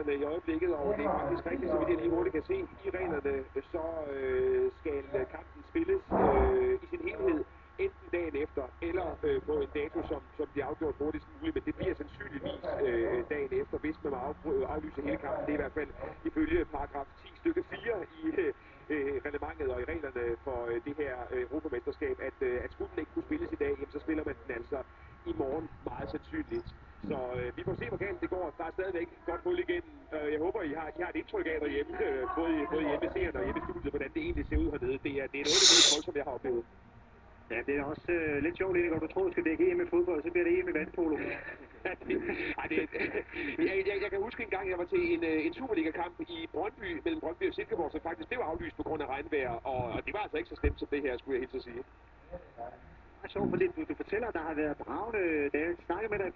reglerne i øjeblikket, og det er faktisk rigtigt, så vidt jeg lige hurtigt kan se i reglerne, så skal kampen spilles i sin helhed enten dagen efter, eller på en dato, som bliver afgjort hurtigst muligt, men det bliver sandsynligvis dagen efter, hvis man må aflyse hele kampen. Det er i hvert fald ifølge paragraf 10 stykke 4 i reglementet og i reglerne for det her europamesterskab, at skulle den ikke kunne spilles i dag, jamen, så spiller man den altså i morgen meget sandsynligt. Så vi får se, hvor galt det går. Der er stadigvæk godt hul igennem. Jeg håber, I har et indtryk af derhjemme, både hjemme seerne og hjemme studiet, hvordan det egentlig ser ud hernede. Det er noget af det mest voldsomme, jeg har oplevet. Ja, det er også lidt sjovt, når du tror, du skal dække EM i fodbold, så bliver det EM i vandpolo. Jeg kan huske en gang, jeg var til en Superliga-kamp i Brøndby, mellem Brøndby og Silkeborg, som faktisk blev aflyst på grund af regnvejr, og det var altså ikke så slemt som det her, skulle jeg helt til at sige. Det er sjovt, fordi du fortæller, at der har været bravende, da jeg snakkede med dig